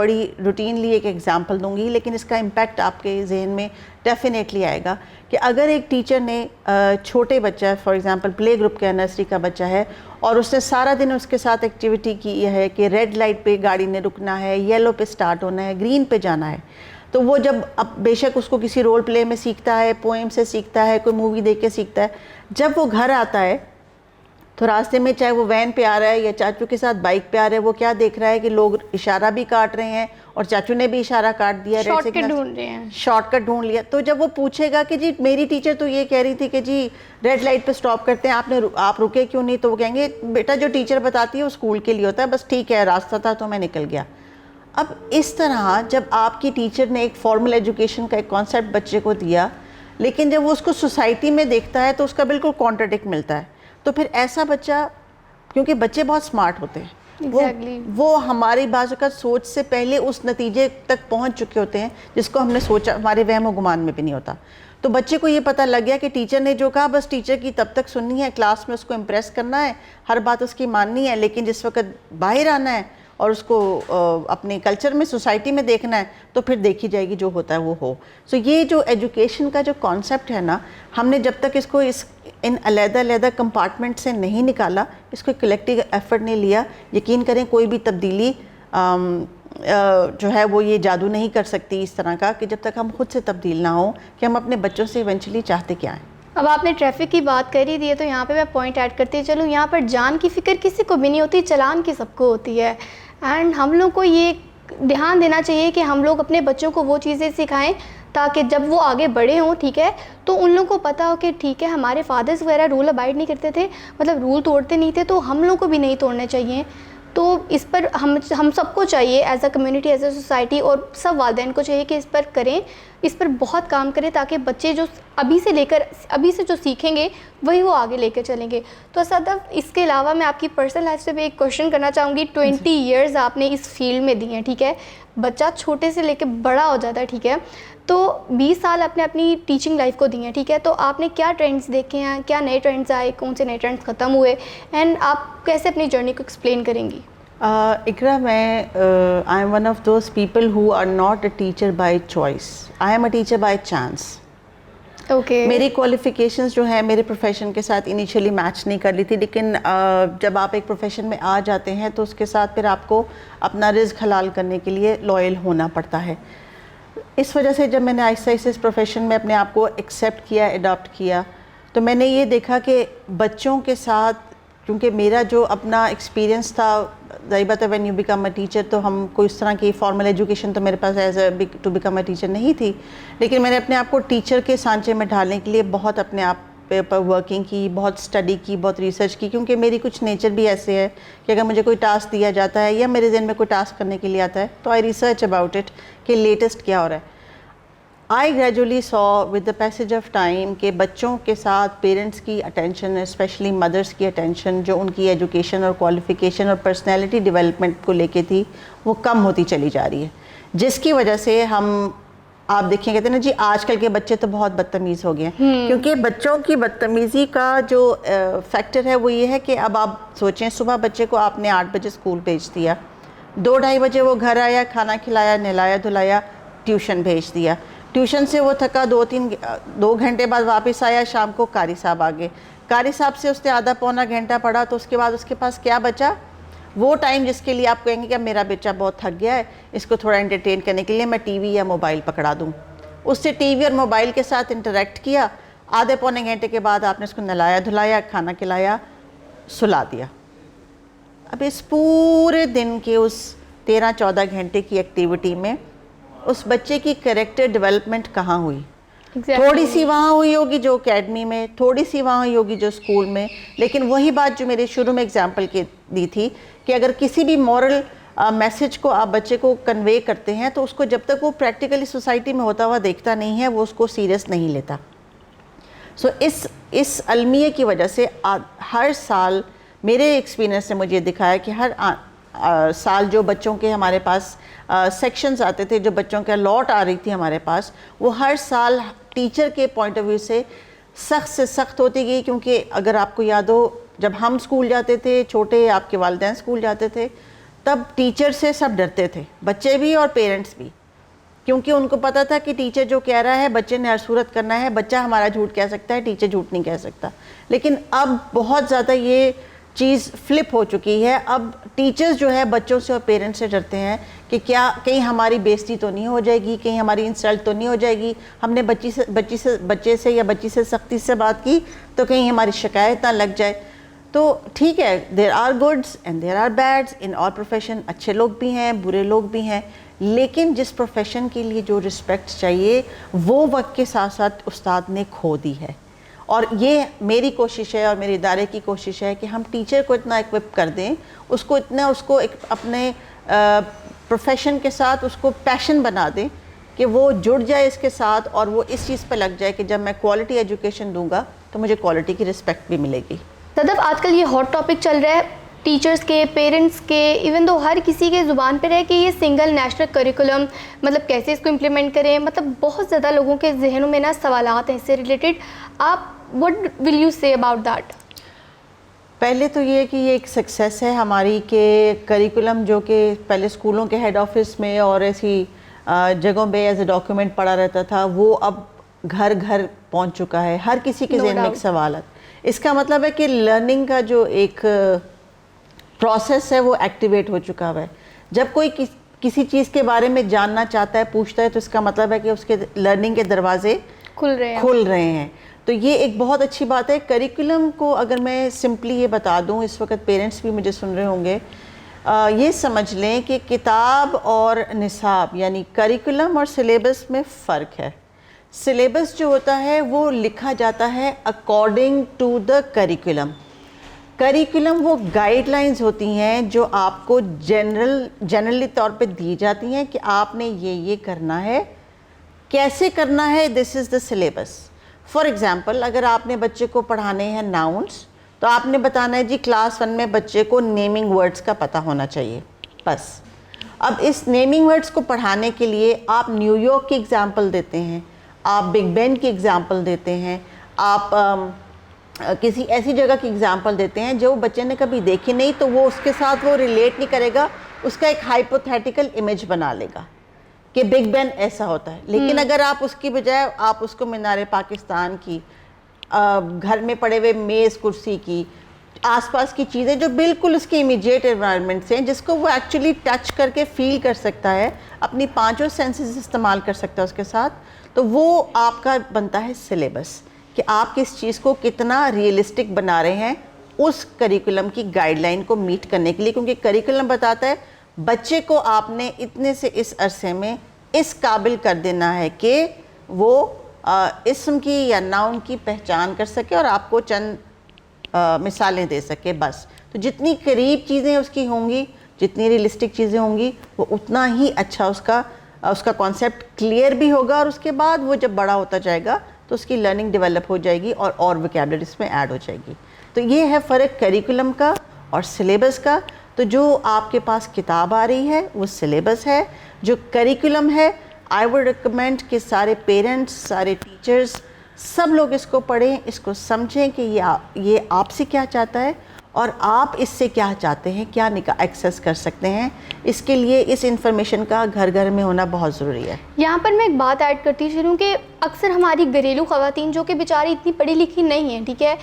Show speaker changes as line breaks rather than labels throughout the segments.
بڑی روٹینلی ایک ایگزامپل دوں گی، لیکن اس کا امپیکٹ آپ کے ذہن میں ڈیفینیٹلی آئے گا کہ اگر ایک ٹیچر نے چھوٹے بچہ فار ایگزامپل پلے گروپ کا نرسری کا بچہ ہے اور اس نے سارا دن اس کے ساتھ ایکٹیویٹی کی ہے کہ ریڈ لائٹ پہ گاڑی نے رکنا ہے، یلو پہ سٹارٹ ہونا ہے، گرین پہ جانا ہے، تو وہ جب اب بے شک اس کو کسی رول پلے میں سیکھتا ہے، پوئم سے سیکھتا ہے، کوئی مووی دیکھ کے سیکھتا ہے، جب وہ گھر آتا ہے تو راستے میں چاہے وہ وین پہ آ رہا ہے یا چاچو کے ساتھ بائک پہ آ رہا ہے، وہ کیا دیکھ رہا ہے کہ لوگ اشارہ بھی کاٹ رہے ہیں اور چاچو نے بھی اشارہ کاٹ دیا،
شارٹ کٹ ڈھونڈ رہے ہیں،
شارٹ کٹ ڈھونڈ لیا. تو جب وہ پوچھے گا کہ جی میری ٹیچر تو یہ کہہ رہی تھی کہ جی ریڈ لائٹ پہ سٹاپ کرتے ہیں، آپ رکے کیوں نہیں؟ تو وہ کہیں گے بیٹا جو ٹیچر بتاتی ہے وہ اسکول کے لیے ہوتا ہے، بس ٹھیک ہے راستہ تھا تو میں نکل گیا. اب اس طرح جب آپ کی ٹیچر نے ایک فارمل ایجوکیشن کا ایک کانسیپٹ بچے کو دیا، لیکن جب وہ اس کو سوسائٹی میں دیکھتا ہے تو اس کا بالکل کانٹراڈکٹ ملتا ہے، تو پھر ایسا بچہ، کیونکہ بچے بہت سمارٹ ہوتے ہیں، وہ ہماری بعض اوقات سوچ سے پہلے اس نتیجے تک پہنچ چکے ہوتے ہیں جس کو ہم نے سوچا، ہمارے وہم و گمان میں بھی نہیں ہوتا. تو بچے کو یہ پتہ لگ گیا کہ ٹیچر نے جو کہا بس ٹیچر کی تب تک سننی ہے، کلاس میں اس کو امپریس کرنا ہے، ہر بات اس کی ماننی ہے، لیکن جس وقت باہر آنا ہے اور اس کو اپنے کلچر میں سوسائٹی میں دیکھنا ہے تو پھر دیکھی جائے گی، جو ہوتا ہے وہ ہو. سو یہ جو ایجوکیشن کا جو کانسیپٹ ہے نا، ہم نے جب تک اس کو ان علیحدہ کمپارٹمنٹ سے نہیں نکالا، اس کو کلیکٹیو ایفرٹ نہیں لیا، یقین کریں کوئی بھی تبدیلی جو ہے وہ یہ جادو نہیں کر سکتی اس طرح کا، کہ جب تک ہم خود سے تبدیل نہ ہوں کہ ہم اپنے بچوں سے ایونچولی چاہتے کیا ہیں.
اب آپ نے ٹریفک کی بات کر ہی دی ہے تو یہاں پہ میں پوائنٹ ایڈ کرتی چلوں، یہاں پر جان کی فکر کسی کو بھی نہیں ہوتی، چلان کی سب کو ہوتی ہے. اینڈ ہم لوگ کو یہ دھیان دینا چاہیے کہ ہم لوگ اپنے بچوں کو وہ چیزیں سکھائیں تاکہ جب وہ آگے بڑے ہوں، ٹھیک ہے، تو ان لوگوں کو پتہ ہو کہ ٹھیک ہے ہمارے فادرز وغیرہ رول ابائڈ نہیں کرتے تھے، مطلب رول توڑتے نہیں تھے، تو ہم لوگوں کو بھی نہیں توڑنے چاہیے. تو اس پر ہم سب کو چاہیے as a community, as a society, اور سب والدین کو چاہیے کہ اس پر کریں، اس پر بہت کام کریں تاکہ بچے جو ابھی سے جو سیکھیں گے وہی وہ آگے لے کے چلیں گے. تو صدف، اس کے علاوہ میں آپ کی پرسنل لائف سے بھی ایک کوشچن کرنا چاہوں گی. 20 ایئرز آپ نے اس فیلڈ میں دی ہیں، ٹھیک ہے، بچہ چھوٹے سے لے کے بڑا ہو جاتا ہے، ٹھیک ہے، تو 20 سال آپ نے اپنی ٹیچنگ لائف کو دی ہیں، ٹھیک ہے، تو آپ نے کیا ٹرینڈز دیکھے ہیں، کیا نئے ٹرینڈز آئے، کون سے نئے ٹرینڈز ختم ہوئے، اینڈ آپ کیسے اپنی جرنی کو ایکسپلین کریں گی؟
اقرا، میں I am one of those people who are not a teacher by choice, I am a teacher by chance.
Okay.
میری کوالیفیکیشنز جو ہیں میرے پروفیشن کے ساتھ انیشیلی میچ نہیں کر لی تھی، لیکن جب آپ ایک پروفیشن میں آ جاتے ہیں تو اس کے ساتھ پھر آپ کو اپنا رزق حلال کرنے کے لیے لائل ہونا پڑتا ہے. اس وجہ سے جب میں نے آہستہ آہستہ اس پروفیشن میں اپنے آپ کو ایکسیپٹ کیا، اڈاپٹ کیا، تو میں نے یہ دیکھا کہ بچوں کے ساتھ، کیونکہ میرا جو اپنا ایکسپیرینس تھا، ظاہر بات ہے when you become a teacher تو ہم کوئی اس طرح کی فارمل ایجوکیشن تو میرے پاس as a to become a teacher نہیں تھی، لیکن میں نے اپنے آپ کو ٹیچر کے سانچے میں ڈھالنے کے لیے بہت اپنے آپ پر ورکنگ کی، بہت اسٹڈی کی، بہت ریسرچ کی، کیونکہ میری کچھ نیچر بھی ایسے ہے کہ اگر مجھے کوئی ٹاسک دیا جاتا ہے یا میرے ذہن میں کوئی ٹاسک کرنے کے لیے آتا ہے تو آئی ریسرچ اباؤٹ اٹ کہ لیٹسٹ کیا ہو رہا ہے. I gradually saw with the passage of time کہ بچوں کے ساتھ پیرنٹس کی اٹینشن، اسپیشلی مدرس کی اٹینشن جو ان کی ایجوکیشن اور کوالیفیکیشن اور پرسنالٹی ڈیولپمنٹ کو لے کے تھی، وہ کم ہوتی چلی جا رہی ہے، جس کی وجہ سے آپ دیکھیں کہتے ہیں نا جی آج کل کے بچے تو بہت بدتمیز ہو گئے ہیں. کیونکہ بچوں کی بدتمیزی کا جو فیکٹر ہے وہ یہ ہے کہ اب آپ سوچیں، صبح بچے کو آپ نے 8 بجے اسکول بھیج دیا، 2-2:30 بجے وہ گھر آیا، کھانا کھلایا، نہلایا دھلایا، ٹیوشن بھیج دیا، ٹیوشن سے وہ تھکا 2 گھنٹے بعد واپس آیا، شام کو قاری صاحب آ گئے، قاری صاحب سے اس نے آدھا پونا گھنٹہ پڑھا، تو اس کے بعد اس کے پاس کیا بچا؟ وہ ٹائم جس کے لیے آپ کہیں گے کہ میرا بچہ بہت تھک گیا ہے، اس کو تھوڑا انٹرٹین کرنے کے لیے میں ٹی وی یا موبائل پکڑا دوں. اس سے ٹی وی اور موبائل کے ساتھ انٹریکٹ کیا، آدھے پونے گھنٹے کے بعد آپ نے اس کو نہلایا دھلایا، کھانا کھلایا، سلا دیا. اب اس پورے دن کے اس 13-14 گھنٹے کی ایکٹیویٹی میں اس بچے کی کریکٹر ڈیولپمنٹ کہاں ہوئی؟ تھوڑی سی وہاں ہوئی ہوگی جو اکیڈمی میں، تھوڑی سی وہاں ہوئی ہوگی جو اسکول میں، لیکن وہی بات جو میرے شروع میں اگزامپل دی تھی کہ اگر کسی بھی مورل میسج کو آپ بچے کو کنوے کرتے ہیں تو اس کو جب تک وہ پریکٹیکلی سوسائٹی میں ہوتا ہوا دیکھتا نہیں ہے وہ اس کو سیریس نہیں لیتا. سو اس المیے کی وجہ سے ہر سال میرے ایکسپیرینس نے مجھے دکھایا کہ ہر سال جو بچوں کے ہمارے پاس سیکشنز آتے تھے، جو بچوں کا لاٹ آ رہی تھی ہمارے پاس، وہ ہر سال ٹیچر کے پوائنٹ آف ویو سے سخت ہوتی گئی. کیونکہ اگر آپ کو یاد ہو جب ہم اسکول جاتے تھے چھوٹے، آپ کے والدین اسکول جاتے تھے، تب ٹیچر سے سب ڈرتے تھے, بچے بھی اور پیرنٹس بھی, کیونکہ ان کو پتا تھا کہ ٹیچر جو کہہ رہا ہے بچے نے ہر صورت کرنا ہے, بچہ ہمارا جھوٹ کہہ سکتا ہے, ٹیچر جھوٹ نہیں کہہ سکتا. لیکن اب بہت زیادہ یہ چیز فلپ ہو چکی ہے. اب ٹیچرز جو ہے بچوں سے اور پیرنٹس سے ڈرتے ہیں کہ کیا کہیں ہماری بےزتی تو نہیں ہو جائے گی, کہیں ہماری انسلٹ تو نہیں ہو جائے گی, ہم نے بچے سے یا بچی سے سختی سے بات کی تو کہیں ہماری شکایت نہ لگ جائے. تو ٹھیک ہے, there are goods and there are bads in all profession, اچھے لوگ بھی ہیں برے لوگ بھی ہیں, لیکن جس پروفیشن کے لیے جو رسپیکٹ چاہیے وہ وقت کے ساتھ ساتھ استاد نے کھو دی ہے. اور یہ میری کوشش ہے اور میرے ادارے کی کوشش ہے کہ ہم ٹیچر کو اتنا ایکوپ کر دیں, اس کو اپنے پروفیشن کے ساتھ اس کو پیشن بنا دیں کہ وہ جڑ جائے اس کے ساتھ, اور وہ اس چیز پہ لگ جائے کہ جب میں کوالٹی ایجوکیشن دوں گا تو مجھے کوالٹی کی رسپیکٹ بھی ملے گی.
صدف, آج کل یہ ہاٹ ٹاپک چل رہا ہے ٹیچرز کے, پیرنٹس کے, ایون دو ہر کسی کے زبان پہ رہے کہ یہ سنگل نیشنل کریکولم مطلب کیسے اس کو امپلیمنٹ کریں. مطلب بہت زیادہ لوگوں کے ذہنوں میں نا سوالات ہیں اس سے ریلیٹڈ. آپ what will you say about that؟
پہلے تو یہ کہ یہ ایک سکسیس ہے ہماری کہ کریکولم جو کہ پہلے اسکولوں کے ہیڈ آفس میں اور ایسی جگہوں پہ ایز اے ڈاکیومنٹ پڑا رہتا تھا, وہ اب گھر گھر پہنچ چکا ہے, ہر کسی کے ذہن میں ایک سوال ہے. اس کا مطلب ہے کہ لرننگ کا جو ایک پروسیس ہے وہ ایکٹیویٹ ہو چکا ہے. جب کوئی کسی چیز کے بارے میں جاننا چاہتا ہے, پوچھتا ہے, تو اس کا مطلب ہے کہ اس کے لرننگ کے دروازے کھل رہے ہیں. تو یہ ایک بہت اچھی بات ہے. کریکولم کو اگر میں سمپلی یہ بتا دوں, اس وقت پیرنٹس بھی مجھے سن رہے ہوں گے, یہ سمجھ لیں کہ کتاب اور نصاب یعنی کریکولم اور سلیبس میں فرق ہے. سلیبس جو ہوتا ہے وہ لکھا جاتا ہے according to the curriculum. Curriculum وہ گائیڈ لائنز ہوتی ہیں جو آپ کو جنرلی طور پہ دی جاتی ہیں کہ آپ نے یہ کرنا ہے, کیسے کرنا ہے, دس از دا سلیبس. فار ایگزامپل, اگر آپ نے بچے کو پڑھانے ہیں ناؤنس, تو آپ نے بتانا ہے جی کلاس 1 میں بچے کو نیمنگ ورڈز کا پتہ ہونا چاہیے بس. اب اس نیمنگ ورڈز کو پڑھانے کے لیے آپ نیو یارک کی ایگزامپل دیتے ہیں, آپ بگ بین کی ایگزامپل دیتے ہیں, آپ کسی ایسی جگہ کی ایگزامپل دیتے ہیں جو بچے نے کبھی دیکھی نہیں, تو وہ اس کے ساتھ وہ ریلیٹ نہیں کرے گا, اس کا ایک ہائپوتھیٹیکل امیج بنا لے گا کہ بگ بین ایسا ہوتا ہے. لیکن اگر آپ اس کی بجائے آپ اس کو مینار پاکستان کی, گھر میں پڑے ہوئے میز کرسی کی, آس پاس کی چیزیں جو بالکل اس کے امیجیٹ انوائرمنٹ سے ہیں, جس کو وہ ایکچولی ٹچ کر کے فیل کر سکتا ہے, اپنی 5 سینسز استعمال کر سکتا ہے اس کے ساتھ, تو وہ آپ کا بنتا ہے سلیبس کہ آپ کس چیز کو کتنا ریئلسٹک بنا رہے ہیں اس کریکولم کی گائیڈ لائن کو میٹ کرنے کے لیے. کیونکہ کریکولم بتاتا ہے بچے کو آپ نے اتنے سے اس عرصے میں اس قابل کر دینا ہے کہ وہ اسم کی یا ناؤن کی پہچان کر سکے اور آپ کو چند مثالیں دے سکے بس. تو جتنی قریب چیزیں اس کی ہوں گی, جتنی ریئلسٹک چیزیں ہوں گی, وہ اتنا ہی اچھا اس کا کانسیپٹ کلیئر بھی ہوگا, اور اس کے بعد وہ جب بڑا ہوتا جائے گا تو اس کی لرننگ ڈیولپ ہو جائے گی اور ووکیبلری اس میں ایڈ ہو جائے گی. تو یہ ہے فرق کریکولم کا اور سلیبس کا. تو جو آپ کے پاس کتاب آ رہی ہے وہ سلیبس ہے, جو کریکولم ہے آئی وڈ ریکمینڈ کہ سارے پیرنٹس, سارے ٹیچرز, سب لوگ اس کو پڑھیں, اس کو سمجھیں کہ یہ آپ سے کیا چاہتا ہے اور آپ اس سے کیا چاہتے ہیں, کیا ایکسیس کر سکتے ہیں. اس کے لیے اس انفارمیشن کا گھر گھر میں ہونا بہت ضروری ہے.
یہاں پر میں ایک بات ایڈ کرتی چلوں کہ اکثر ہماری گھریلو خواتین جو کہ بیچاری اتنی پڑھی لکھی نہیں ہیں, ٹھیک ہے,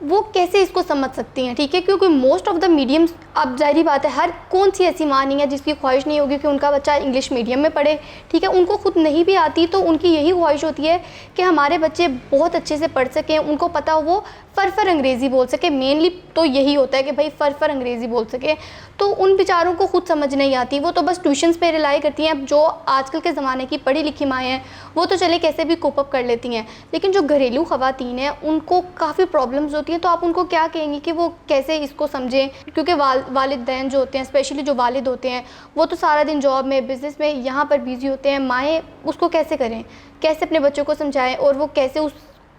وہ کیسے اس کو سمجھ سکتی ہیں, ٹھیک ہے, کیونکہ موسٹ آف دا میڈیمس, اب ظاہری بات ہے ہر کون سی ایسی ماں نہیں ہے جس کی خواہش نہیں ہوگی کہ ان کا بچہ انگلش میڈیم میں پڑھے, ٹھیک ہے, ان کو خود نہیں بھی آتی تو ان کی یہی خواہش ہوتی ہے کہ ہمارے بچے بہت اچھے سے پڑھ سکیں, ان کو پتہ ہو وہ فر انگریزی بول سکے. مینلی تو یہی ہوتا ہے کہ بھائی فر انگریزی بول سکے. تو ان بیچاروں کو خود سمجھ نہیں آتی, وہ تو بس ٹیوشنس پہ ریلائی کرتی ہیں. اب جو آج کل کے زمانے کی پڑھی لکھی مائیں ہیں وہ تو چلے کیسے بھی کوپ اپ کر لیتی ہیں, لیکن جو گھریلو خواتین ہیں ان کو کافی پرابلمز ہوتی ہیں. تو آپ ان کو کیا کہیں گی کہ وہ کیسے اس کو سمجھیں, کیونکہ والدین جو ہوتے ہیں, اسپیشلی جو والد ہوتے ہیں, وہ تو سارا دن جاب میں, بزنس میں, یہاں پر بیزی ہوتے ہیں. مائیں اس کو کیسے کریں, کیسے اپنے بچوں کو سمجھائیں اور وہ کیسے اس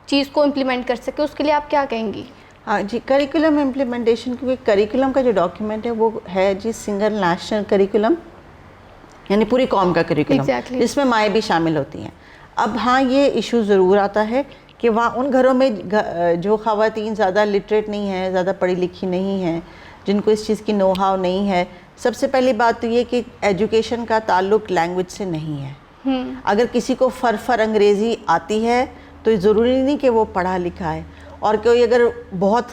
چیز کو امپلیمنٹ کر سکے, اس کے لیے آپ کیا کہیں گی؟
ہاں جی, کریکولم امپلیمنٹیشن, کیونکہ کریکولم کا جو ڈاکیومنٹ ہے وہ ہے جی سنگل نیشنل کریکولم, یعنی پوری قوم کا کریکولم, جس میں مائیں بھی شامل ہوتی ہیں. اب ہاں یہ ایشو ضرور آتا ہے کہ وہاں ان گھروں میں جو خواتین زیادہ لٹریٹ نہیں ہیں, زیادہ پڑھی لکھی نہیں ہیں, جن کو اس چیز کی نو ہاؤ نہیں ہے, سب سے پہلی بات تو یہ کہ ایجوکیشن کا تعلق لینگویج سے نہیں ہے. اگر کسی کو فر انگریزی آتی ہے تو ضروری نہیں کہ وہ پڑھا لکھا ہے, اور کوئی اگر بہت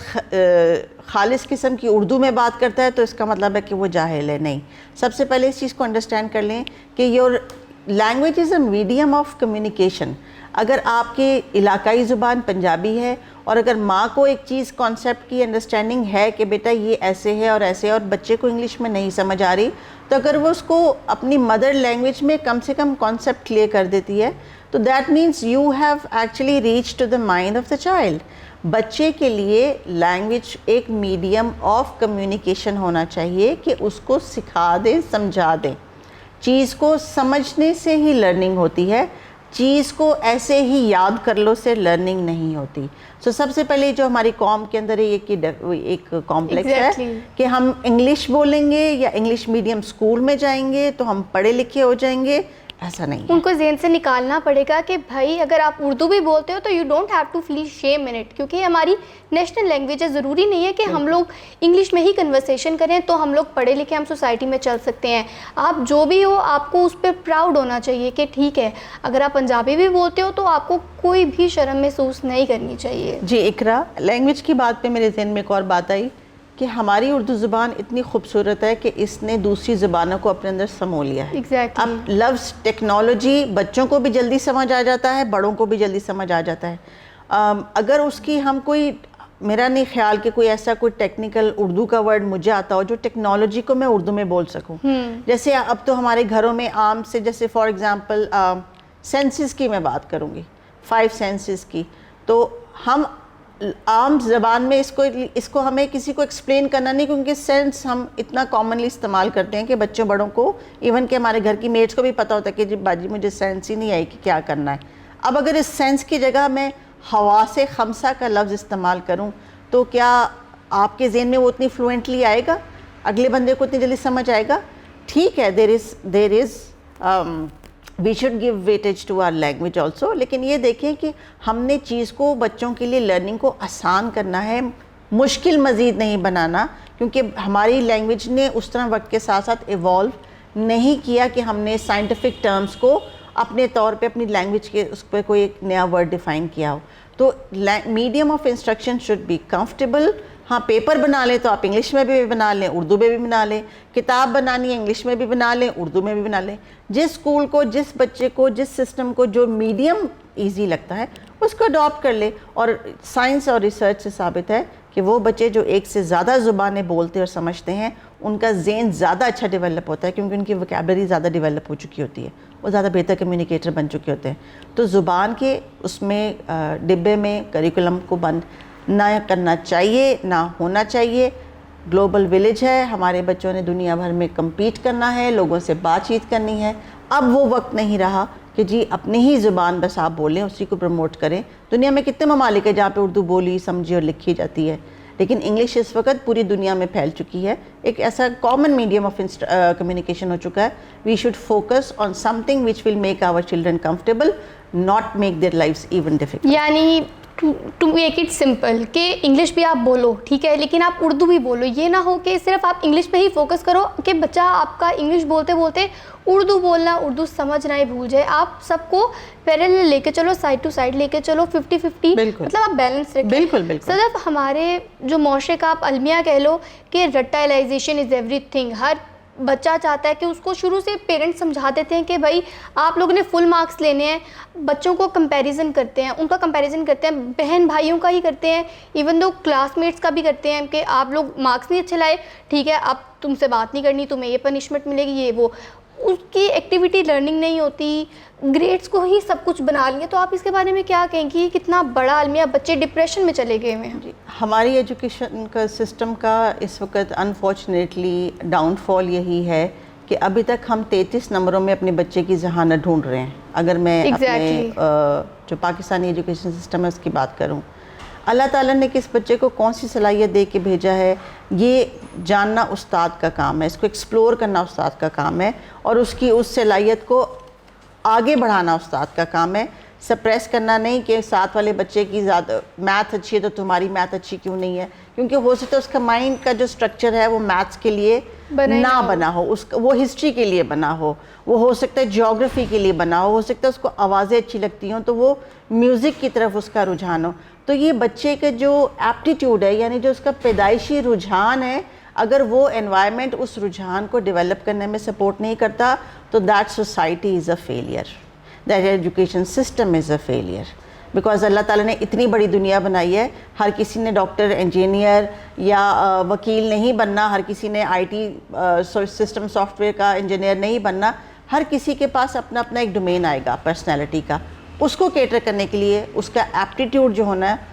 خالص قسم کی اردو میں بات کرتا ہے تو اس کا مطلب ہے کہ وہ جاہل ہے. نہیں, سب سے پہلے اس چیز کو انڈرسٹینڈ کر لیں کہ your language is a medium of communication. اگر آپ کی علاقائی زبان پنجابی ہے اور اگر ماں کو ایک چیز کانسیپٹ کی انڈرسٹینڈنگ ہے کہ بیٹا یہ ایسے ہے اور ایسے ہے, اور بچے کو انگلش میں نہیں سمجھ آ رہی, تو اگر وہ اس کو اپنی مدر لینگویج میں کم سے کم کانسیپٹ کلیئر کر دیتی ہے تو that means you have actually reach to the mind of the child. بچے کے لیے لینگویج ایک میڈیم آف کمیونیکیشن ہونا چاہیے کہ اس کو سکھا دیں, سمجھا دیں. چیز کو سمجھنے سے ہی لرننگ ہوتی ہے, چیز کو ایسے ہی یاد کر لو سے لرننگ نہیں ہوتی. سب سے پہلے جو ہماری قوم کے اندر ایک کمپلیکس ہے کہ ہم انگلش بولیں گے یا انگلش میڈیم اسکول میں جائیں گے تو ہم پڑھے لکھے ہو جائیں گے. ایسا نہیں ہے.
ان کو ذہن سے نکالنا پڑے گا کہ بھائی اگر آپ اردو بھی بولتے ہو تو you don't have to feel shame in it, کیونکہ یہ ہماری نیشنل لینگویج ہے. ضروری نہیں ہے کہ ہم لوگ انگلش میں ہی کنورسیشن کریں تو ہم لوگ پڑھے لکھے ہم سوسائٹی میں چل سکتے ہیں. آپ جو بھی ہو آپ کو اس پہ پراؤڈ ہونا چاہیے کہ ٹھیک ہے اگر آپ پنجابی بھی بولتے ہو تو آپ کو کوئی بھی شرم محسوس نہیں کرنی چاہیے.
جی اقرا, لینگویج کی بات پہ میرے ذہن میں ایک اور بات آئی کہ ہماری اردو زبان اتنی خوبصورت ہے کہ اس نے دوسری زبانوں کو اپنے اندر سمو لیا ہے. اب لفظ ٹیکنالوجی بچوں کو بھی جلدی سمجھ آ جاتا ہے, بڑوں کو بھی جلدی سمجھ آ جاتا ہے. اگر اس کی ہم کوئی, میرا نہیں خیال کہ کوئی ایسا کوئی ٹیکنیکل اردو کا ورڈ مجھے آتا ہو جو ٹیکنالوجی کو میں اردو میں بول سکوں. جیسے اب تو ہمارے گھروں میں عام سے, جیسے فار ایگزامپل سینسز کی میں بات کروں گی, 5 سینسز کی, تو ہم عام زبان میں اس کو ہمیں کسی کو ایکسپلین کرنا نہیں, کیونکہ سینس ہم اتنا کامنلی استعمال کرتے ہیں کہ بچوں بڑوں کو, ایون کہ ہمارے گھر کی میٹس کو بھی پتہ ہوتا ہے کہ جی باجی مجھے سینس ہی نہیں آئی کہ کیا کرنا ہے. اب اگر اس سینس کی جگہ میں حواس خمسہ کا لفظ استعمال کروں تو کیا آپ کے ذہن میں وہ اتنی فلوئنٹلی آئے گا, اگلے بندے کو اتنی جلدی سمجھ آئے گا؟ ٹھیک ہے, دیر از we should give weightage to our language also, لیکن یہ دیکھیں کہ ہم نے چیز کو بچوں کے لیے لرننگ کو آسان کرنا ہے, مشکل مزید نہیں بنانا, کیونکہ ہماری لینگویج نے اس طرح وقت کے ساتھ ساتھ ایوالو نہیں کیا کہ ہم نے سائنٹیفک ٹرمز کو اپنے طور پہ اپنی لینگویج کے اس پہ کوئی ایک نیا ورڈ ڈیفائن کیا ہو. تو medium of instruction should be comfortable. ہاں, پیپر بنا لیں تو آپ انگلش میں بھی بنا لیں, اردو میں بھی بنا لیں. کتاب بنانی ہے انگلش میں بھی بنا لیں, اردو میں بھی بنا لیں. جس اسکول کو, جس بچے کو, جس سسٹم کو جو میڈیم ایزی لگتا ہے اس کو اڈاپٹ کر لے. اور سائنس اور ریسرچ سے ثابت ہے کہ وہ بچے جو ایک سے زیادہ زبانیں بولتے اور سمجھتے ہیں ان کا ذہن زیادہ اچھا ڈیولپ ہوتا ہے, کیونکہ ان کی وکیبلری زیادہ ڈیولپ ہو چکی ہوتی ہے, وہ زیادہ بہتر کمیونیکیٹر بن چکے ہوتے ہیں. تو زبان کے اس میں ڈبے میں کریکولم کو بند نہ کرنا چاہیے, نہ ہونا چاہیے. گلوبل ولیج ہے, ہمارے بچوں نے دنیا بھر میں کمپیٹ کرنا ہے, لوگوں سے بات چیت کرنی ہے. اب وہ وقت نہیں رہا کہ جی اپنی ہی زبان بس آپ بولیں, اسی کو پروموٹ کریں. دنیا میں کتنے ممالک ہیں جہاں پہ اردو بولی سمجھی اور لکھی جاتی ہے, لیکن انگلش اس وقت پوری دنیا میں پھیل چکی ہے, ایک ایسا کامن میڈیم آف کمیونیکیشن ہو چکا ہے. We should focus on something which will make our children comfortable, not make their lives even difficult.
یعنی ٹو میک اٹ سمپل کہ انگلش بھی آپ بولو ٹھیک ہے, لیکن آپ اردو بھی بولو. یہ نہ ہو کہ صرف آپ انگلش پہ ہی فوکس کرو کہ بچہ آپ کا انگلش بولتے بولتے اردو بولنا, اردو سمجھنا ہی بھول جائے. آپ سب کو پیرلل لے کے چلو, سائڈ ٹو سائڈ لے کے چلو, 50-50, مطلب آپ بیلنس رکھیں.
بالکل بالکل.
صرف ہمارے جو معاشرے کا آپ المیہ کہہ لو کہ رٹائلائزیشن از ایوری تھنگ. ہر بچہ چاہتا ہے کہ اس کو شروع سے پیرنٹس سمجھا دیتے ہیں کہ بھائی آپ لوگوں نے فل مارکس لینے ہیں. بچوں کو کمپیریزن کرتے ہیں, ان کا کمپیریزن کرتے ہیں, بہن بھائیوں کا ہی کرتے ہیں, ایون دو کلاس میٹس کا بھی کرتے ہیں کہ آپ لوگ مارکس نہیں اچھے لائے, ٹھیک ہے اب تم سے بات نہیں کرنی, تمہیں یہ پنشمنٹ ملے گی, یہ وہ. اس کی ایکٹیویٹی لرننگ نہیں ہوتی, گریڈس کو ہی سب کچھ بنا لیے. تو آپ اس کے بارے میں کیا کہیں گی؟ کتنا بڑا المیہ, بچے ڈپریشن میں چلے گئے ہیں.
جی, ہماری ایجوکیشن کا سسٹم کا اس وقت انفارچونیٹلی ڈاؤن فال یہی ہے کہ ابھی تک ہم 33 نمبروں میں اپنے بچے کی ذہانت ڈھونڈ رہے ہیں. اگر میں اپنے جو پاکستانی ایجوکیشن سسٹم ہے اس کی بات کروں, اللہ تعالیٰ نے کس بچے کو کون سی صلاحیت دے کے بھیجا ہے یہ جاننا استاد کا کام ہے, اس کو ایکسپلور کرنا استاد کا کام ہے, اور اس کی اس صلاحیت کو آگے بڑھانا استاد کا کام ہے. سپریس کرنا نہیں کہ ساتھ والے بچے کی زیادہ میتھ اچھی ہے تو تمہاری میتھ اچھی کیوں نہیں ہے, کیونکہ ہو سکتا ہے اس کا مائنڈ کا جو اسٹرکچر ہے وہ میتھس کے لیے نہ بنا ہو, اس کا وہ ہسٹری کے لیے بنا ہو, وہ ہو سکتا ہے جیوگرافی کے لیے بنا ہو سکتا ہے اس کو آوازیں اچھی لگتی ہوں تو وہ میوزک کی طرف اس کا رجحان ہو. تو یہ بچے کا جو ایپٹیٹیوڈ ہے, یعنی جو اس کا پیدائشی رجحان ہے, اگر وہ انوائرمنٹ اس رجحان کو ڈیولپ کرنے میں سپورٹ نہیں کرتا تو that society is a failure, that education system is a failure. Because اللہ تعالیٰ نے اتنی بڑی دنیا بنائی ہے, ہر کسی نے ڈاکٹر, انجینئر یا وکیل نہیں بننا, ہر کسی نے I T system soft where کا انجینئر نہیں بننا, ہر کسی کے پاس اپنا اپنا ایک ڈومین آئے گا پرسنالٹی کا. اس کو کیٹر کرنے کے لیے اس کا ایپٹیٹیوڈ جو ہونا ہے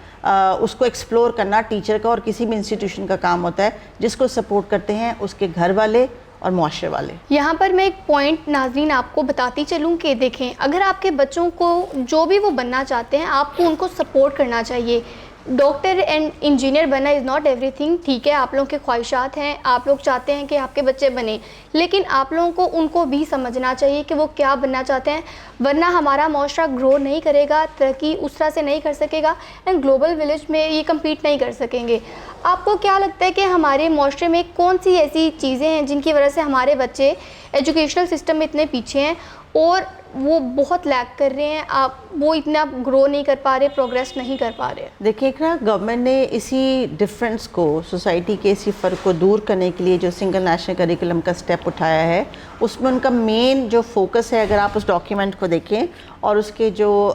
اس کو ایکسپلور کرنا ٹیچر کا اور کسی بھی انسٹیٹیوشن کا کام ہوتا ہے, جس کو سپورٹ کرتے ہیں اس کے گھر والے اور معاشرے والے.
یہاں پر میں ایک پوائنٹ ناظرین آپ کو بتاتی چلوں کہ دیکھیں, اگر آپ کے بچوں کو جو بھی وہ بننا چاہتے ہیں آپ کو ان کو سپورٹ کرنا چاہیے. ڈاکٹر اینڈ انجینئر بننا از ناٹ ایوری تھنگ, ٹھیک ہے آپ لوگوں کے خواہشات ہیں, آپ لوگ چاہتے ہیں کہ آپ کے بچے بنیں, لیکن آپ لوگوں کو ان کو بھی سمجھنا چاہیے کہ وہ کیا بننا چاہتے ہیں, ورنہ ہمارا معاشرہ گرو نہیں کرے گا, ترقی اس طرح سے نہیں کر سکے گا, اینڈ گلوبل ولیج میں یہ کمپیٹ نہیں کر سکیں گے. آپ کو کیا لگتا ہے کہ ہمارے معاشرے میں کون سی ایسی چیزیں ہیں جن کی وجہ سے ہمارے بچے ایجوکیشنل سسٹم میں اتنے پیچھے ہیں اور وہ بہت لیک کر رہے ہیں, آپ وہ اتنا گرو نہیں کر پا رہے, پروگریس نہیں کر پا رہے؟
دیکھیں اقرا, گورنمنٹ نے اسی ڈفرینس کو, سوسائٹی کے اسی فرق کو دور کرنے کے لیے جو سنگل نیشنل کریکولم کا سٹیپ اٹھایا ہے, اس میں ان کا مین جو فوکس ہے, اگر آپ اس ڈاکیومنٹ کو دیکھیں اور اس کے جو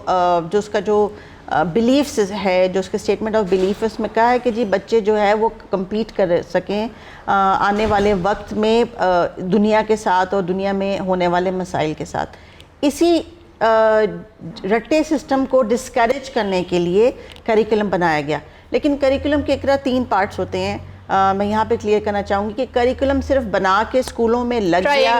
اس کا جو بلیفس ہے, جو اس کے اسٹیٹمنٹ آف بلیف ہے, اس میں کہا ہے کہ جی بچے جو ہے وہ کمپیٹ کر سکیں آنے والے وقت میں دنیا کے ساتھ اور دنیا میں ہونے والے مسائل کے ساتھ. اسی رٹے سسٹم کو ڈسکریج کرنے کے لیے کریکولم بنایا گیا. لیکن کریکولم کے اقرا 3 پارٹس ہوتے ہیں. میں یہاں پہ کلیئر کرنا چاہوں گی کہ کریکولم صرف بنا کے اسکولوں میں لگ گیا.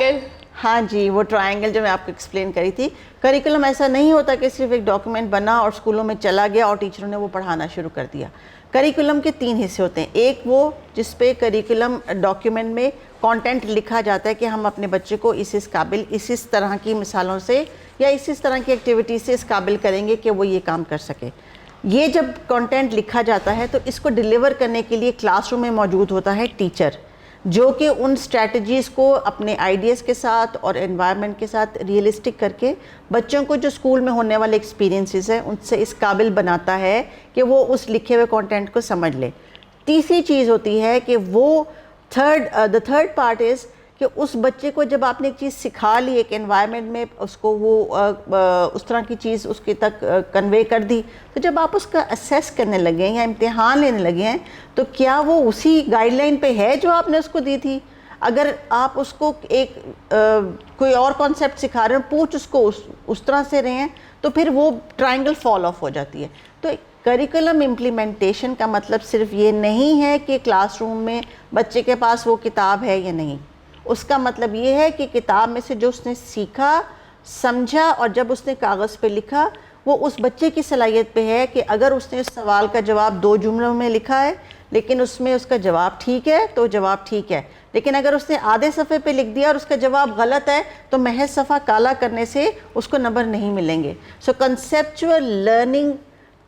ہاں جی, وہ ٹرائنگل جو میں آپ کو ایکسپلین کری تھی, کریکولم ایسا نہیں ہوتا کہ صرف ایک ڈاکیومنٹ بنا اور اسکولوں میں چلا گیا اور ٹیچروں نے وہ پڑھانا شروع کر دیا. کریکولم کے 3 حصے ہوتے ہیں. ایک وہ جس پہ کریکولم ڈاکیومنٹ میں کانٹینٹ لکھا جاتا ہے کہ ہم اپنے بچے کو اس قابل اس طرح کی مثالوں سے یا اس طرح کی ایکٹیویٹی سے اس قابل کریں گے کہ وہ یہ کام کر سکے. یہ جب کانٹینٹ لکھا جاتا ہے تو اس کو ڈیلیور کرنے کے لیے کلاس روم میں موجود ہوتا ہے ٹیچر, جو کہ ان اسٹریٹجیز کو اپنے آئیڈیاز کے ساتھ اور انوائرمنٹ کے ساتھ ریئلسٹک کر کے بچوں کو جو اسکول میں ہونے والے ایکسپیرینسز ہیں ان سے اس قابل بناتا ہے کہ وہ اس لکھے ہوئے کانٹینٹ کو سمجھ لے. تیسری چیز ہوتی ہے کہ وہ the third part is کہ اس بچے کو جب آپ نے ایک چیز سکھا لی, ایک انوائرمنٹ میں اس کو وہ اس طرح کی چیز اس کے تک کنوے کر دی, تو جب آپ اس کا اسیس کرنے لگے ہیں یا امتحان لینے لگے ہیں تو کیا وہ اسی گائیڈ لائن پہ ہے جو آپ نے اس کو دی تھی؟ اگر آپ اس کو ایک کوئی اور کانسیپٹ سکھا رہے ہیں, پوچھ اس کو اس طرح سے رہے ہیں, تو پھر وہ ٹرائنگل فال آف ہو جاتی ہے. تو کریکولم امپلیمنٹیشن کا مطلب صرف یہ نہیں ہے کہ کلاس روم میں بچے کے پاس وہ کتاب ہے یا نہیں. اس کا مطلب یہ ہے کہ کتاب میں سے جو اس نے سیکھا, سمجھا اور جب اس نے کاغذ پہ لکھا, وہ اس بچے کی صلاحیت پہ ہے کہ اگر اس نے اس سوال کا جواب 2 جملوں میں لکھا ہے لیکن اس میں اس کا جواب ٹھیک ہے تو جواب ٹھیک ہے, لیکن اگر اس نے آدھے صفحے پہ لکھ دیا اور اس کا جواب غلط ہے تو محض صفحہ کالا کرنے سے اس کو نمبر نہیں ملیں گے. سو کنسیپچول لرننگ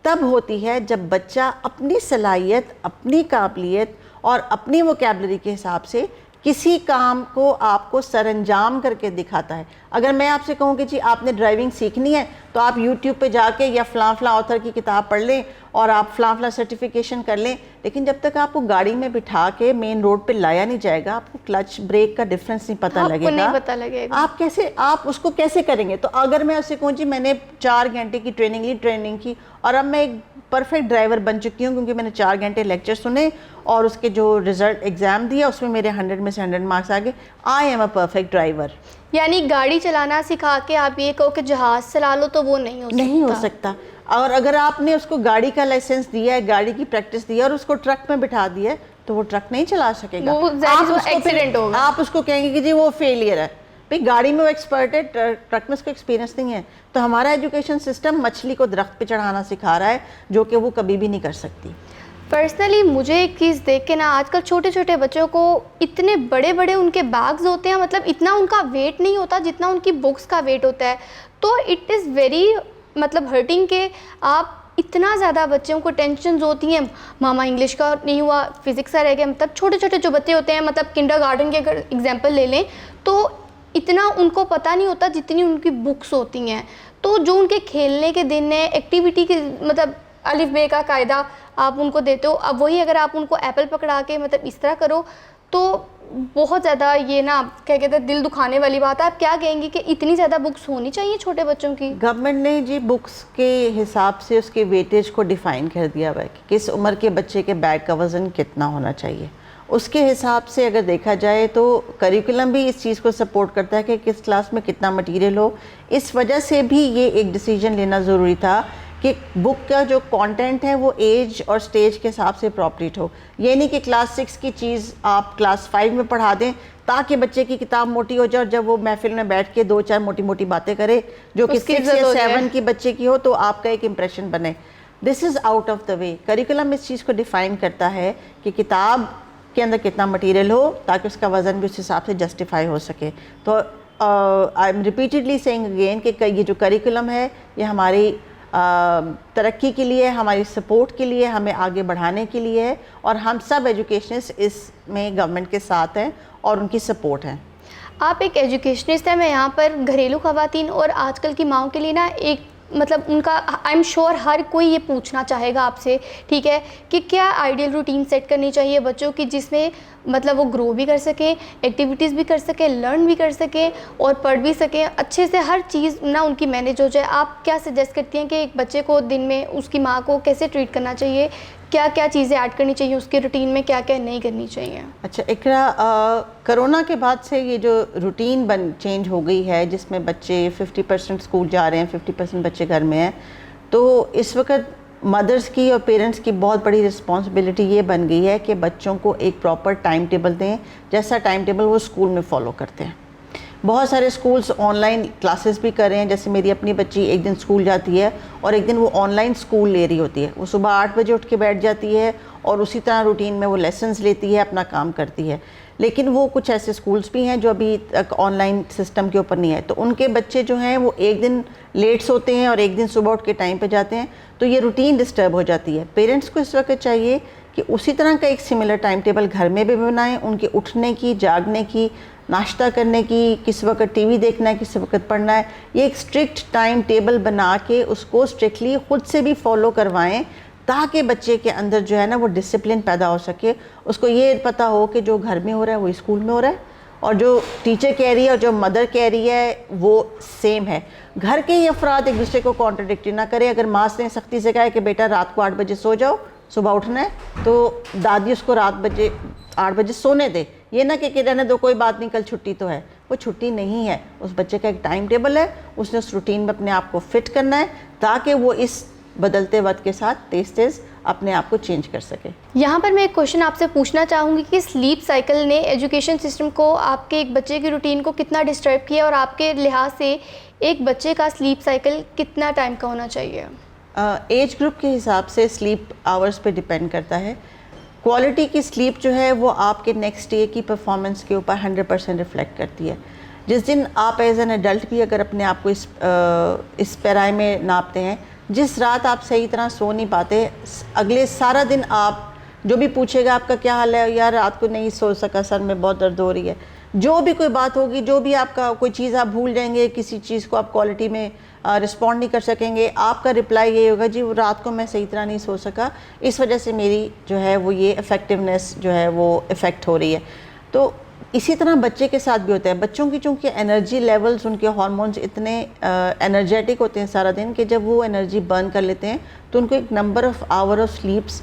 تب ہوتی ہے جب بچہ اپنی صلاحیت, اپنی قابلیت اور اپنی ووکیبلری کے حساب سے کسی کام کو آپ کو سر انجام کر کے دکھاتا ہے. اگر میں آپ سے کہوں کہ جی آپ نے ڈرائیونگ سیکھنی ہے تو آپ یوٹیوب پہ جا کے یا فلاں آتھر کی کتاب پڑھ لیں اور آپ فلاں سرٹیفیکیشن کر لیں, لیکن جب تک آپ کو گاڑی میں بٹھا کے مین روڈ پہ لایا نہیں جائے گا, آپ کو کلچ بریک کا ڈفرینس نہیں پتہ لگے گا. آپ اس کو کیسے کریں گے؟ تو اگر میں اسے کہوں جی میں نے 4 گھنٹے کی ٹریننگ کی اور اب میں ایک پرفیکٹ ڈرائیور بن چکی ہوں کیونکہ میں نے 4 گھنٹے لیکچر سنے اور اس کے جو رزلٹ ایگزام دیا اس میں میرے 100 میں سے 100 مارکس آ گئے, آئی ایم اے پرفیکٹ ڈرائیور.
یعنی گاڑی چلانا سکھا کے آپ یہ کہو کہ جہاز چلا لو تو وہ نہیں ہو سکتا.
اور اگر آپ نے اس کو گاڑی کا لائسنس دیا ہے, گاڑی کی پریکٹس دیا اور اس کو ٹرک میں بٹھا دیا ہے تو وہ ٹرک نہیں چلا سکے گا, آپ اس کو کہیں گے کہ جی وہ فیلئر ہے. بھئی گاڑی میں وہ ایکسپرٹ ہے, ٹرک میں اس کو ایکسپیرینس نہیں ہے. تو ہمارا ایجوکیشن سسٹم مچھلی کو درخت پہ چڑھانا سکھا رہا ہے جو کہ وہ کبھی بھی نہیں کر سکتی.
پرسنلی مجھے ایک چیز دیکھ کے نا, آج کل چھوٹے چھوٹے بچوں کو اتنے بڑے بڑے ان کے بیگز ہوتے ہیں, مطلب اتنا ان کا ویٹ نہیں ہوتا جتنا ان کی بکس کا ویٹ ہوتا ہے. تو اٹ از ویری مطلب ہرٹنگ کہ آپ اتنا زیادہ بچوں کو ٹینشنز ہوتی ہیں, ماما انگلش کا نہیں ہوا, فزکس کا رہ گیا. مطلب چھوٹے چھوٹے جو بچے ہوتے ہیں, مطلب کنڈر گارڈن کے اگر اگزامپل لے لیں تو اتنا ان کو پتہ نہیں ہوتا جتنی ان کی بکس ہوتی ہیں. تو جو ان کے کھیلنے کے دن ہیں, ایکٹیویٹی کے مطلب الف بے کا قاعدہ آپ ان کو دیتے ہو, اب وہی اگر آپ ان کو ایپل پکڑا کے مطلب اس طرح کرو تو بہت زیادہ یہ نا کیا کہتے ہیں دل دکھانے والی بات ہے. آپ کیا کہیں گی کہ اتنی زیادہ بکس ہونی چاہیے چھوٹے بچوں کی؟
گورنمنٹ نے جی بکس کے حساب سے اس کے ویٹیج کو ڈیفائن کر دیا ہوا ہے کہ کس عمر کے بچے کے بیگ کا وزن کتنا ہونا چاہیے. اس کے حساب سے اگر دیکھا جائے تو کریکولم بھی اس چیز کو سپورٹ کرتا ہے کہ کس کلاس میں کتنا مٹیریل ہو. اس وجہ سے بھی یہ ایک ڈیسیجن لینا ضروری تھا کہ بک کا جو کانٹینٹ ہے وہ ایج اور سٹیج کے حساب سے اپروپریٹ ہو. یہ نہیں کہ کلاس 6 کی چیز آپ کلاس 5 میں پڑھا دیں تاکہ بچے کی کتاب موٹی ہو جائے اور جب وہ محفل میں بیٹھ کے 2-4 موٹی موٹی باتیں کرے جو کہ 6 یا 7 کی بچے کی ہو تو آپ کا ایک امپریشن بنے. This is out of the way. Curriculum اس چیز کو ڈیفائن کرتا ہے کہ کتاب کے اندر کتنا مٹیریل ہو تاکہ اس کا وزن بھی اس حساب سے جسٹیفائی ہو سکے. تو I am repeatedly saying again کہ یہ جو کریکولم ہے یہ ہماری ترقی کے لیے, ہماری سپورٹ کے لیے, ہمیں آگے بڑھانے کے لیے ہے اور ہم سب ایجوکیشنسٹ اس میں گورنمنٹ کے ساتھ ہیں اور ان کی سپورٹ ہے.
آپ ایک ایجوکیشنسٹ ہیں, میں یہاں پر گھریلو خواتین اور آج کل کی ماؤں کے لیے نا ایک مطلب ان کا آئی ایم شیور ہر کوئی یہ پوچھنا چاہے گا آپ سے, ٹھیک ہے, کہ کیا آئیڈیل روٹین سیٹ کرنی چاہیے بچوں کی جس میں مطلب وہ گرو بھی کر سکیں, ایکٹیویٹیز بھی کر سکیں, لرن بھی کر سکیں اور پڑھ بھی سکیں اچھے سے, ہر چیز نہ ان کی مینیج ہو جائے. آپ کیا سجیسٹ کرتی ہیں کہ ایک بچے کو دن میں اس کی ماں کو کیسے ٹریٹ کرنا چاہیے, کیا کیا چیزیں ایڈ کرنی چاہیے اس کے روٹین میں, کیا کیا نہیں کرنی چاہیے؟
اچھا اقرا, کرونا کے بعد سے یہ جو روٹین چینج ہو گئی ہے جس میں بچے 50% اسکول جا رہے ہیں, 50% بچے گھر میں ہیں, تو اس وقت مدرس کی اور پیرنٹس کی بہت بڑی رسپانسبلٹی یہ بن گئی ہے کہ بچوں کو ایک پراپر ٹائم ٹیبل دیں جیسا ٹائم ٹیبل وہ اسکول میں فالو کرتے ہیں. بہت سارے اسکولس آن لائن کلاسز بھی کر رہے ہیں, جیسے میری اپنی بچی ایک دن اسکول جاتی ہے اور ایک دن وہ آن لائن اسکول لے رہی ہوتی ہے. وہ صبح 8 بجے اٹھ کے بیٹھ جاتی ہے اور اسی طرح روٹین میں وہ لیسنز لیتی ہے, اپنا کام کرتی ہے. لیکن وہ کچھ ایسے اسکولس بھی ہیں جو ابھی تک آن لائن سسٹم کے اوپر نہیں ہے, تو ان کے بچے جو ہیں وہ ایک دن لیٹ سوتے ہیں اور ایک دن صبح اٹھ کے ٹائم پہ جاتے ہیں, تو یہ روٹین ڈسٹرب ہو جاتی ہے. پیرنٹس کو اس وقت چاہیے کہ اسی طرح کا ایک سملر ٹائم ٹیبل گھر میں بھی بنائیں, ان کے اٹھنے کی, جاگنے کی, ناشتہ کرنے کی, کس وقت ٹی وی دیکھنا ہے, کس وقت پڑھنا ہے, یہ ایک اسٹرکٹ ٹائم ٹیبل بنا کے اس کو اسٹرکٹلی خود سے بھی فالو کروائیں تاکہ بچے کے اندر جو ہے نا وہ ڈسپلن پیدا ہو سکے. اس کو یہ پتہ ہو کہ جو گھر میں ہو رہا ہے وہ اسکول میں ہو رہا ہے اور جو ٹیچر کہہ رہی ہے اور جو مدر کہہ رہی ہے وہ سیم ہے. گھر کے ہی افراد ایک دوسرے کو کانٹرڈکٹ نہ کریں. اگر ماں نے سختی سے کہا ہے کہ بیٹا رات کو 8 بجے سو جاؤ, صبح اٹھنا ہے, تو دادی اس کو رات 8 بجے سونے دے. یہ نہ کہ رہنے دو کوئی بات نہیں کل چھٹی تو ہے, وہ چھٹی نہیں ہے. اس بچے کا ایک ٹائم ٹیبل ہے, اس نے اس روٹین میں اپنے آپ کو فٹ کرنا ہے تاکہ وہ اس بدلتے وقت کے ساتھ تیز تیز اپنے آپ کو چینج کر سکے.
یہاں پر میں ایک کوشچن آپ سے پوچھنا چاہوں گی کہ سلیپ سائیکل نے ایجوکیشن سسٹم کو, آپ کے ایک بچے کی روٹین کو کتنا ڈسٹرب کیا اور آپ کے لحاظ سے ایک بچے کا سلیپ سائیکل کتنا ٹائم کا ہونا چاہیے؟
ایج گروپ کے حساب سے سلیپ آورز پہ ڈیپینڈ کرتا ہے. کوالٹی کی سلیپ جو ہے وہ آپ کے نیکسٹ ڈے کی پرفارمنس کے اوپر 100% ریفلیکٹ کرتی ہے. جس دن آپ ایز این ایڈلٹ بھی اگر اپنے آپ کو اس پیرائے میں ناپتے ہیں, جس رات آپ صحیح طرح سو نہیں پاتے, اگلے سارا دن آپ جو بھی پوچھے گا آپ کا کیا حال ہے, یار رات کو نہیں سو سکا, سر میں بہت درد ہو رہی ہے, جو بھی کوئی بات ہوگی, جو بھی آپ کا کوئی چیز آپ بھول جائیں گے, کسی چیز کو آپ کوالٹی میں رسپونڈ نہیں کر سکیں گے, آپ کا رپلائی یہ ہوگا جی وہ رات کو میں صحیح طرح نہیں سو سکا, اس وجہ سے میری جو ہے وہ یہ افیکٹونیس جو ہے وہ افیکٹ ہو رہی ہے. تو اسی طرح بچے کے ساتھ بھی ہوتا ہے. بچوں کی چونکہ انرجی لیولز, ان کے ہارمونز اتنے انرجیٹک ہوتے ہیں سارا دن کہ جب وہ انرجی برن کر لیتے ہیں تو ان کو ایک number of hour of sleeps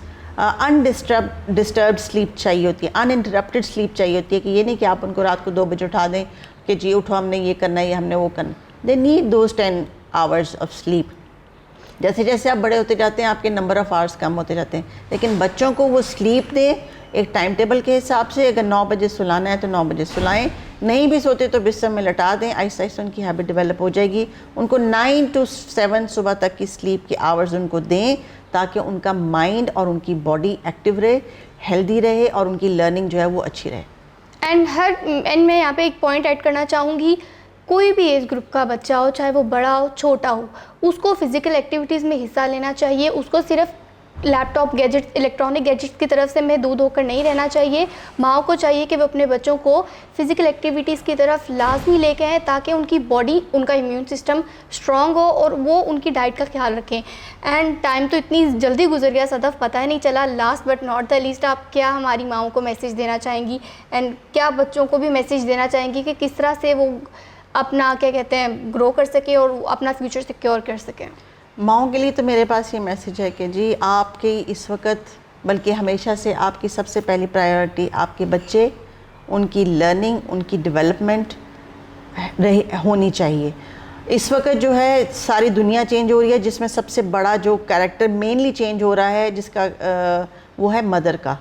disturbed slip چاہیے ہوتی ہے, ان انٹرپٹیڈ سلیپ چاہیے ہوتی ہے. کہ یہ نہیں کہ آپ ان کو رات کو 2 بجے اٹھا دیں کہ جی اٹھو ہم نے یہ کرنا ہے, یہ ہم نے وہ کرنا. They need those 10 hours of sleep. جیسے جیسے آپ بڑے ہوتے جاتے ہیں آپ کے نمبر آف آورس کم ہوتے جاتے ہیں, لیکن بچوں کو وہ سلیپ دیں ایک ٹائم ٹیبل کے حساب سے. اگر 9 بجے سلانا ہے تو 9 بجے سلائیں, نہیں بھی سوتے تو بستر میں لٹا دیں. آہستہ آہستہ ان کی ہیبٹ ڈیولپ ہو جائے گی. ان کو 9 to 7 صبح تک کی سلیپ کی آورز ان کو دیں تاکہ ان کا مائنڈ اور ان کی باڈی ایکٹیو رہے, ہیلدی رہے اور ان کی لرننگ جو ہے وہ اچھی رہے.
اینڈ میں یہاں پہ ایک پوائنٹ ایڈ کرنا چاہوں گی کوئی بھی ایج گروپ کا بچہ ہو، چاہے وہ بڑا ہو چھوٹا ہو، اس کو فزیکل ایکٹیویٹیز میں حصہ لینا چاہیے. اس کو صرف لیپ ٹاپ گیجٹ، الیکٹرانک گیجٹس کی طرف سے محدود ہو کر نہیں رہنا چاہیے. ماؤں کو چاہیے کہ وہ اپنے بچوں کو فزیکل ایکٹیویٹیز کی طرف لازمی لے کے آئیں تاکہ ان کی باڈی، ان کا امیون سسٹم اسٹرانگ ہو اور وہ ان کی ڈائٹ کا خیال رکھیں. اینڈ ٹائم تو اتنی جلدی گزر گیا صدف، پتہ ہی نہیں چلا. Last but not the least, آپ کیا ہماری ماؤں کو میسیج دینا چاہیں گی اینڈ کیا بچوں کو بھی میسیج دینا چاہیں گی کہ کس طرح سے وہ اپنا کیا کہتے ہیں گرو کر سکیں اور اپنا فیوچر سیکیور کر سکیں؟
ماؤں کے لیے تو میرے پاس یہ میسیج ہے کہ جی آپ کی اس وقت بلکہ ہمیشہ سے آپ کی سب سے پہلی پرائیورٹی آپ کے بچے، ان کی لرننگ، ان کی ڈیولپمنٹ ہونی چاہیے. اس وقت جو ہے ساری دنیا چینج ہو رہی ہے، جس میں سب سے بڑا جو کریکٹر مینلی چینج ہو رہا ہے جس کا وہ ہے مدر کا.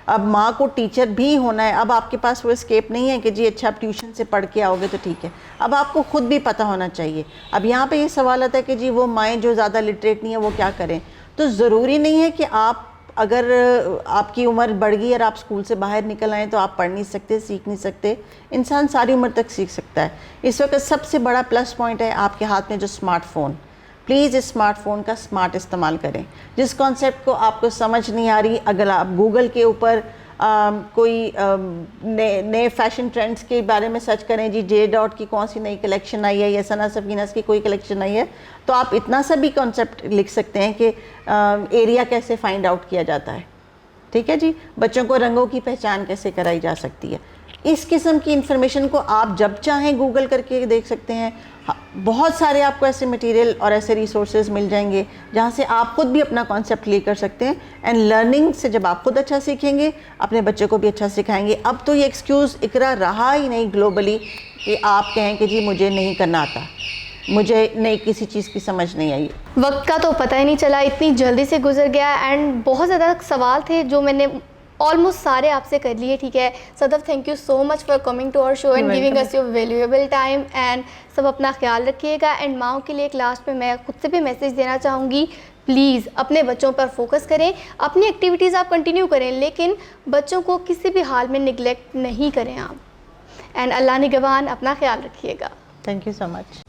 اب ماں کو ٹیچر بھی ہونا ہے. اب آپ کے پاس وہ اسکیپ نہیں ہے کہ جی اچھا آپ ٹیوشن سے پڑھ کے آؤ گے تو ٹھیک ہے. اب آپ کو خود بھی پتہ ہونا چاہیے. اب یہاں پہ یہ سوال آتا ہے کہ جی وہ مائیں جو زیادہ لٹریٹ نہیں ہیں وہ کیا کریں. تو ضروری نہیں ہے کہ آپ اگر آپ کی عمر بڑھ گئی اور آپ اسکول سے باہر نکل آئیں تو آپ پڑھ نہیں سکتے، سیکھ نہیں سکتے. انسان ساری عمر تک سیکھ سکتا ہے. اس وقت سب سے بڑا پلس پوائنٹ ہے آپ کے ہاتھ میں جو اسمارٹ فون. پلیز اس اسمارٹ فون کا اسمارٹ استعمال کریں. جس کانسیپٹ کو آپ کو سمجھ نہیں آ رہی، اگر آپ گوگل کے اوپر کوئی نئے فیشن ٹرینڈز کے بارے میں سرچ کریں، جی جے ڈاٹ کی کون سی نئی کلیکشن آئی ہے یا ثنا سفینس کی کوئی کلیکشن آئی ہے، تو آپ اتنا سا بھی کانسیپٹ لکھ سکتے ہیں کہ ایریا کیسے فائنڈ آؤٹ کیا جاتا ہے. ٹھیک ہے جی. بچوں کو رنگوں کی پہچان کیسے کرائی جا سکتی ہے. اس قسم کی انفارمیشن کو آپ جب چاہیں گوگل کر کے دیکھ سکتے ہیں. بہت سارے آپ کو ایسے مٹیریل اور ایسے ریسورسز مل جائیں گے جہاں سے آپ خود بھی اپنا کانسیپٹ کلیئر کر سکتے ہیں. اینڈ لرننگ سے جب آپ خود اچھا سیکھیں گے اپنے بچے کو بھی اچھا سکھائیں گے. اب تو یہ ایکسکیوز اقرا رہا ہی نہیں گلوبلی کہ آپ کہیں کہ جی مجھے نہیں کرنا آتا، مجھے نہیں کسی چیز کی سمجھ نہیں آئی.
وقت کا تو پتہ ہی نہیں چلا، اتنی جلدی سے گزر گیا. اینڈ بہت زیادہ سوال تھے جو میں نے آلموسٹ سارے آپ سے کر لیے. ٹھیک ہے Sadaf, thank you so much for coming to our show and giving us your valuable time. And سب اپنا خیال رکھیے گا. اینڈ ماؤں کے لیے ایک لاسٹ میں خود سے بھی میسیج دینا چاہوں گی، پلیز اپنے بچوں پر فوکس کریں. اپنی ایکٹیویٹیز آپ کنٹینیو کریں لیکن بچوں کو کسی بھی حال میں نگلیکٹ نہیں کریں آپ. اینڈ اللہ نگہبان، اپنا خیال رکھیے گا.
Thank you so much.